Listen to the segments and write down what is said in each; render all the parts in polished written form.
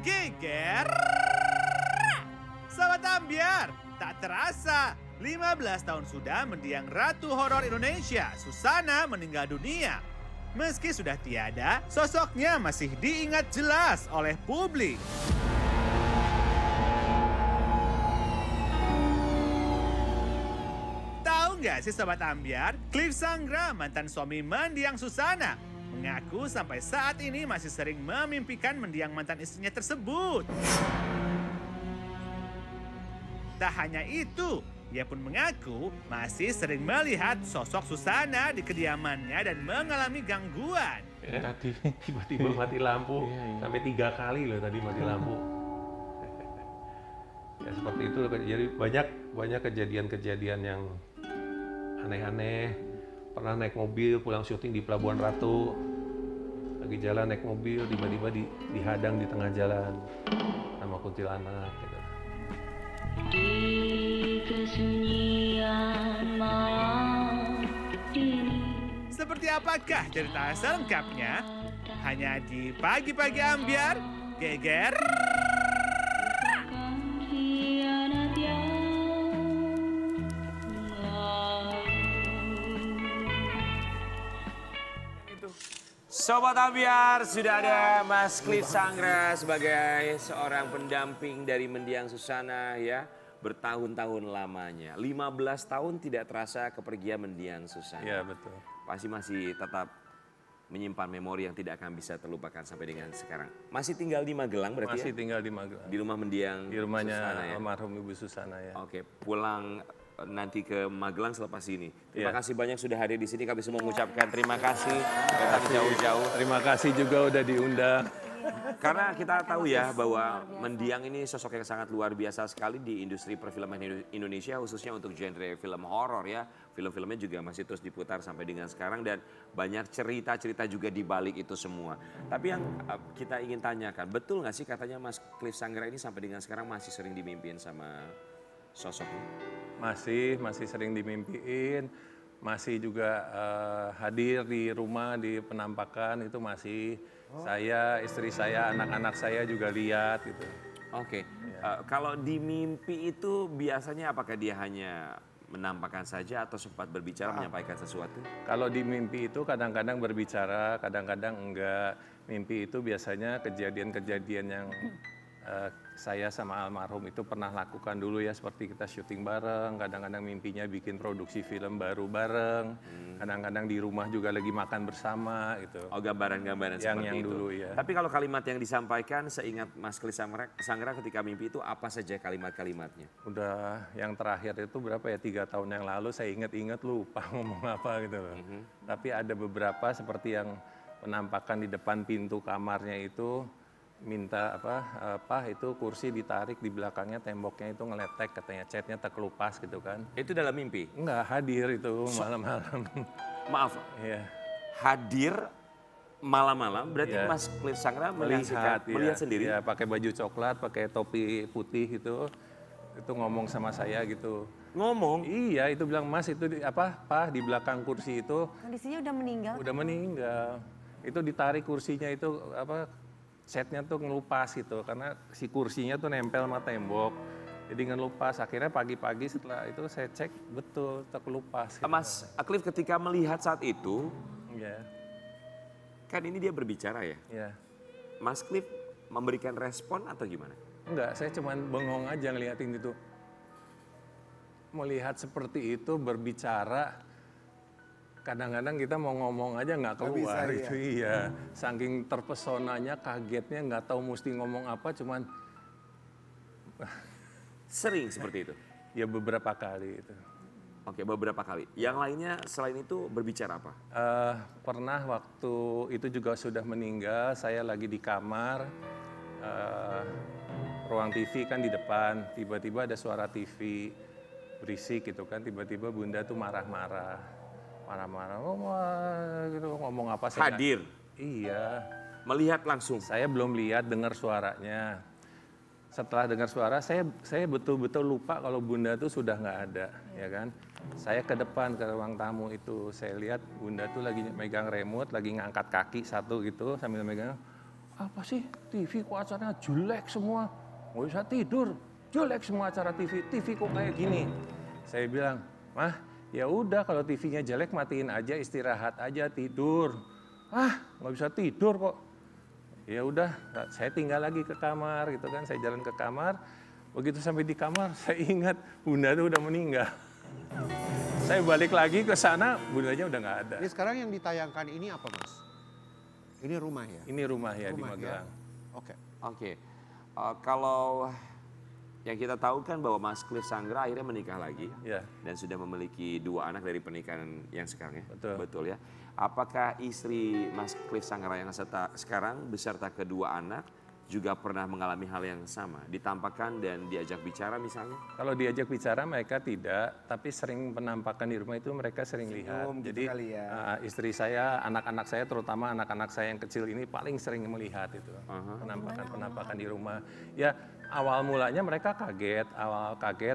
geger. Sahabat Ambyar, tak terasa 15 tahun sudah mendiang Ratu Horor Indonesia, Susana, meninggal dunia. Meski sudah tiada, sosoknya masih diingat jelas oleh publik. Tahu nggak sih Sobat Ambyar, Cliff Sangra, mantan suami mendiang Susana, mengaku sampai saat ini masih sering memimpikan mendiang mantan istrinya tersebut. Tak hanya itu, ia pun mengaku masih sering melihat sosok Susana di kediamannya dan mengalami gangguan. Ya, tadi tiba-tiba mati lampu, sampai 3 kali loh tadi mati lampu. Ya seperti itu, jadi banyak kejadian-kejadian yang aneh-aneh. Pernah naik mobil pulang syuting di Pelabuhan Ratu, lagi jalan naik mobil tiba-tiba dihadang di tengah jalan sama kuntilanak gitu. Di kesunyian malam ini. Seperti apakah cerita selengkapnya? Hanya di Pagi-Pagi Ambyar, geger. Hianat yang Sobat Ambyar, sudah ada Mas Cliff Sangra sebagai seorang pendamping dari mendiang Susana ya. Bertahun-tahun lamanya. 15 tahun tidak terasa kepergian mendiang Susana. Iya betul. Pasti masih tetap menyimpan memori yang tidak akan bisa terlupakan sampai dengan sekarang. Masih tinggal di Magelang berarti Masih tinggal di Magelang. Di rumah mendiang Di rumahnya Susana ya? almarhum Ibu Susana ya. Oke, pulang nanti ke Magelang selepas ini. Terima Iya. kasih banyak sudah hadir di sini. Kami semua mengucapkan terima kasih datang jauh-jauh. Terima kasih juga udah diundang. Karena kita tahu ya bahwa mendiang ini sosok yang sangat luar biasa sekali di industri perfilman Indonesia, khususnya untuk genre film horor ya. Film-filmnya juga masih terus diputar sampai dengan sekarang dan banyak cerita-cerita juga di balik itu semua. Tapi yang kita ingin tanyakan, betul nggak sih katanya Mas Cliff Sangra ini sampai dengan sekarang masih sering dimimpiin sama sosoknya? Masih sering dimimpiin, masih juga hadir di rumah di penampakan itu masih. Saya, istri saya, anak-anak saya juga lihat gitu. Oke, kalau di mimpi itu biasanya apakah dia hanya menampakkan saja atau sempat berbicara menyampaikan sesuatu? Kalau di mimpi itu kadang-kadang berbicara, kadang-kadang enggak. Mimpi itu biasanya kejadian-kejadian yang saya sama almarhum itu pernah lakukan dulu ya, seperti kita syuting bareng, kadang-kadang mimpinya bikin produksi film baru bareng, kadang-kadang di rumah juga lagi makan bersama gitu. Oh, gambaran-gambaran seperti Yang itu. dulu ya. Tapi kalau kalimat yang disampaikan seingat Mas Cliff Sangra ketika mimpi itu apa saja kalimat-kalimatnya? Udah yang terakhir itu berapa ya, 3 tahun yang lalu saya inget-inget lupa ngomong apa gitu loh. Tapi ada beberapa seperti yang penampakan di depan pintu kamarnya itu, minta apa itu kursi ditarik di belakangnya, temboknya itu ngeletek katanya, catnya terkelupas gitu kan. Itu dalam mimpi? Enggak, hadir itu malam-malam. Maaf, Iya. hadir malam-malam berarti Iya. Mas Cliff Sangra melihat sendiri? Ya, pakai baju coklat, pakai topi putih itu ngomong sama saya gitu. Ngomong? Iya, itu bilang, Mas itu Pak di belakang kursi itu Kondisinya udah meninggal. udah meninggal. Itu ditarik kursinya itu setnya tuh ngelupas gitu, karena si kursinya tuh nempel sama tembok. Jadi ngelupas, akhirnya pagi-pagi setelah itu saya cek, betul terkelupas. Gitu. Mas Cliff ketika melihat saat itu, Iya. kan ini dia berbicara ya? Iya. Mas Cliff memberikan respon atau gimana? Enggak, saya cuman bengong aja ngeliatin itu. Melihat seperti itu, berbicara, kadang-kadang kita mau ngomong aja nggak keluar itu iya. Saking terpesonanya, kagetnya, nggak tahu mesti ngomong apa, cuman Sering seperti itu? ya beberapa kali itu. Oke, beberapa kali. Yang lainnya selain itu berbicara apa? Pernah waktu itu juga sudah meninggal, saya lagi di kamar, ruang TV kan di depan, tiba-tiba ada suara TV berisik gitu kan, tiba-tiba Bunda tuh marah-marah, gitu, ngomong apa saya Hadir? Iya. Melihat langsung? Saya belum lihat, dengar suaranya. Setelah dengar suara, saya betul-betul lupa kalau Bunda tuh sudah nggak ada, ya kan. Saya ke depan, ke ruang tamu itu, saya lihat Bunda tuh lagi megang remote, lagi ngangkat kaki satu gitu, sambil megang, apa sih TV kok acaranya jelek semua, nggak bisa tidur, jelek semua acara TV kok kayak gini. Saya bilang, Mah, ya udah kalau TV-nya jelek matiin aja, istirahat aja, tidur. Nggak bisa tidur kok. Ya udah, saya tinggal lagi ke kamar gitu kan, saya jalan ke kamar. Begitu sampai di kamar, saya ingat bunda itu udah meninggal. Saya balik lagi ke sana, bundanya udah nggak ada. Ini sekarang yang ditayangkan ini apa, Mas? Ini rumah ya? Ini rumah ya di Rumah ya? Magelang. Oke. Oke. Kalau yang kita tahu kan bahwa Mas Cliff Sanggra akhirnya menikah lagi Ya, dan sudah memiliki 2 anak dari pernikahan yang sekarang ya. Betul. Ya. Apakah istri Mas Cliff Sanggra yang sekarang beserta kedua anak juga pernah mengalami hal yang sama, ditampakkan dan diajak bicara misalnya? kalau diajak bicara mereka tidak, tapi sering penampakan di rumah itu mereka sering lihat. gitu Jadi kali ya. istri saya, anak-anak saya, terutama anak-anak saya yang kecil ini paling sering melihat itu penampakan di rumah. Ya awal mulanya mereka kaget,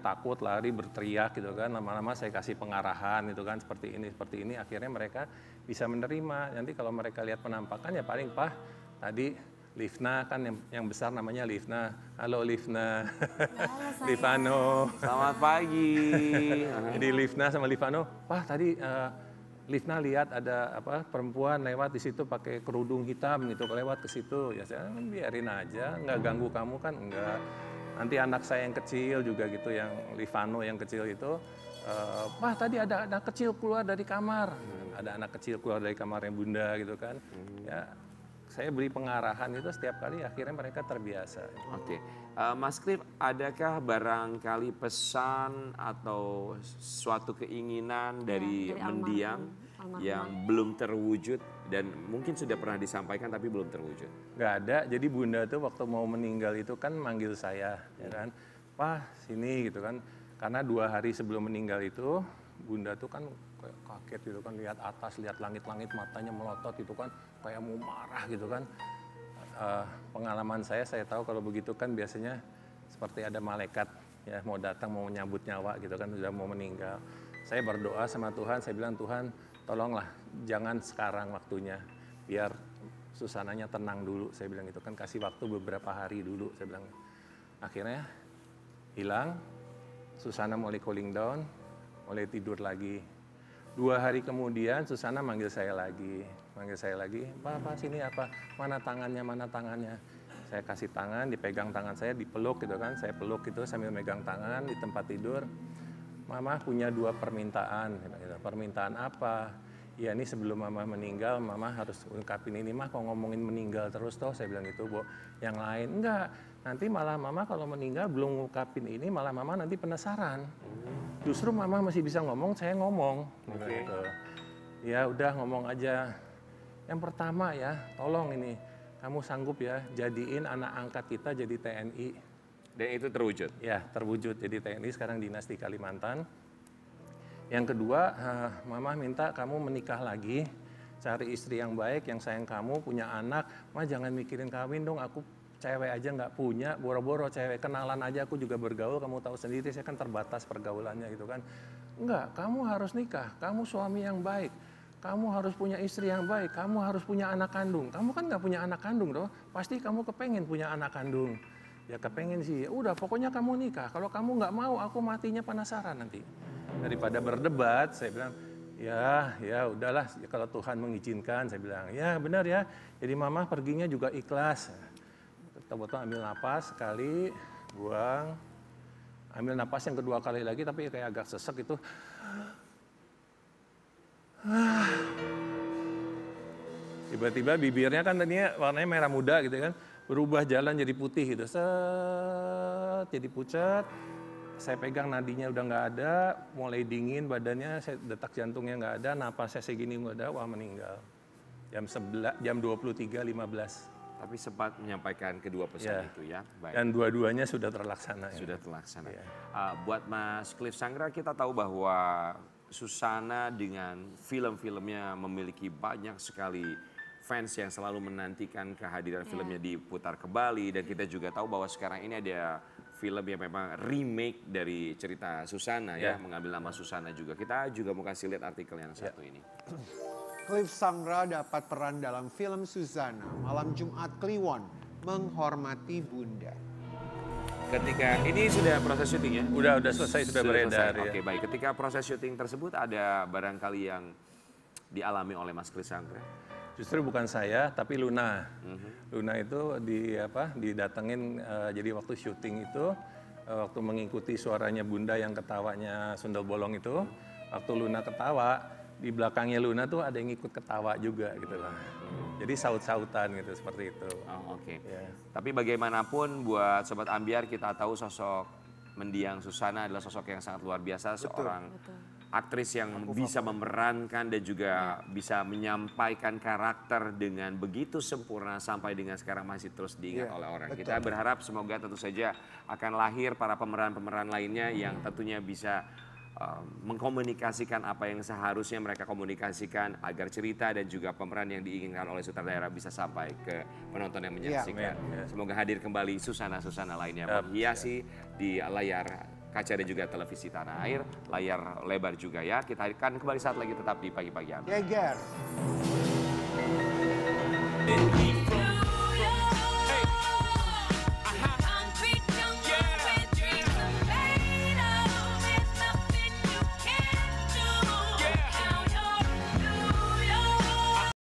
takut, lari, berteriak gitu kan. Lama-lama saya kasih pengarahan gitu kan seperti ini. Akhirnya mereka bisa menerima. Nanti kalau mereka lihat penampakan ya paling tadi. Livna kan yang besar namanya Livna. Halo Livna. Livano. Selamat pagi. Jadi Livna sama Livano, tadi Livna lihat ada perempuan lewat di situ pakai kerudung hitam gitu, lewat ke situ. Ya saya biarin aja, nggak ganggu kamu kan, enggak. Nanti anak saya yang kecil juga gitu, yang Livano yang kecil itu, tadi ada anak kecil keluar dari kamar. Ada anak kecil keluar dari kamarnya bunda gitu kan. Ya, saya beri pengarahan itu setiap kali, akhirnya mereka terbiasa. Oke. Mas Cliff, adakah barangkali pesan atau suatu keinginan dari mendiang yang belum terwujud dan mungkin sudah pernah disampaikan tapi belum terwujud? Nggak ada, jadi bunda tuh waktu mau meninggal itu kan manggil saya, ya kan, sini gitu kan. Karena 2 hari sebelum meninggal itu, bunda tuh kan kaget gitu kan, lihat atas, lihat langit-langit, matanya melotot gitu kan, kayak mau marah gitu kan. Pengalaman saya tahu kalau begitu kan biasanya seperti ada malaikat ya mau datang mau nyambut nyawa gitu kan, sudah mau meninggal. Saya berdoa sama Tuhan, saya bilang Tuhan tolonglah jangan sekarang waktunya, biar suasananya tenang dulu, saya bilang gitu kan, kasih waktu beberapa hari dulu, saya bilang. Akhirnya hilang, Susana mulai cooling down, mulai tidur lagi. 2 hari kemudian Susana manggil saya lagi, Pak sini apa, mana tangannya. Saya kasih tangan, dipegang tangan saya, dipeluk gitu kan, saya peluk gitu sambil megang tangan di tempat tidur. Mama punya 2 permintaan, gitu. Permintaan apa? Ya ini sebelum mama meninggal, mama harus ungkapin ini, kok ngomongin meninggal terus toh, saya bilang gitu, Bu. Yang lain enggak, nanti malah mama kalau meninggal belum ngungkapin ini, malah mama nanti penasaran. Justru mama masih bisa ngomong, saya ngomong. Gitu. Ya udah ngomong aja. Yang pertama ya, tolong ini, kamu sanggup ya jadiin anak angkat kita jadi TNI. Dan itu terwujud? Ya terwujud, jadi TNI sekarang dinas di Kalimantan. Yang kedua, mama minta kamu menikah lagi, cari istri yang baik, yang sayang kamu, punya anak. Jangan mikirin kawin dong, aku cewek aja nggak punya, boro-boro cewek, kenalan aja aku juga bergaul, kamu tahu sendiri saya kan terbatas pergaulannya gitu kan. Enggak, kamu harus nikah, kamu suami yang baik, kamu harus punya istri yang baik, kamu harus punya anak kandung. Kamu kan nggak punya anak kandung dong, pasti kamu kepengen punya anak kandung. Ya kepengen sih, udah pokoknya kamu nikah, kalau kamu nggak mau aku matinya penasaran nanti. Daripada berdebat, saya bilang, ya udahlah kalau Tuhan mengizinkan, saya bilang, ya benar ya, jadi mama perginya juga ikhlas. Betul-betul ambil napas sekali, buang, ambil napas yang kedua kali lagi tapi kayak agak sesek itu. Tiba-tiba bibirnya kan tadinya warnanya merah muda gitu kan, berubah jalan jadi putih gitu, jadi pucat. Saya pegang nadinya udah nggak ada, mulai dingin badannya, detak jantungnya nggak ada, napasnya segini nggak ada, meninggal. Jam 23.15. Tapi sempat menyampaikan kedua pesan itu ya. Baik. Dan dua-duanya sudah terlaksana. Sudah terlaksana. Ya. Buat Mas Cliff Sanggra, kita tahu bahwa Susana dengan film-filmnya memiliki banyak sekali fans yang selalu menantikan kehadiran filmnya diputar kembali. Dan kita juga tahu bahwa sekarang ini ada film yang memang remake dari cerita Susana ya, mengambil nama Susana juga. Kita juga mau kasih lihat artikel yang satu ini. Cliff Sangra dapat peran dalam film Susana, Malam Jumat Kliwon, Menghormati Bunda. Ketika ini sudah proses syuting ya? Udah selesai, sudah beredar ya. Oke, baik. Ketika proses syuting tersebut ada barangkali yang dialami oleh Mas Cliff Sangra? Justru bukan saya, tapi Luna. Luna itu didatengin jadi waktu syuting itu, waktu mengikuti suaranya Bunda yang ketawanya sundel bolong itu, waktu Luna ketawa, di belakangnya Luna tuh ada yang ikut ketawa juga gitu lah. Jadi saut-sautan gitu, seperti itu. Oh, oke. Ya. Tapi bagaimanapun buat Sobat Ambiar, kita tahu sosok mendiang Susana adalah sosok yang sangat luar biasa, seorang aktris yang bisa memerankan dan juga bisa menyampaikan karakter dengan begitu sempurna sampai dengan sekarang masih terus diingat oleh orang. Kita berharap semoga tentu saja akan lahir para pemeran-pemeran lainnya yang tentunya bisa mengkomunikasikan apa yang seharusnya mereka komunikasikan agar cerita dan juga pemeran yang diinginkan oleh sutradara bisa sampai ke penonton yang menyaksikan. Semoga hadir kembali Susana-Susana lainnya menghiasi di layar kaca dan juga televisi tanah air, layar lebar juga ya. Kita akan kembali saat lagi tetap di Pagi-Pagi Ambiar. Geger.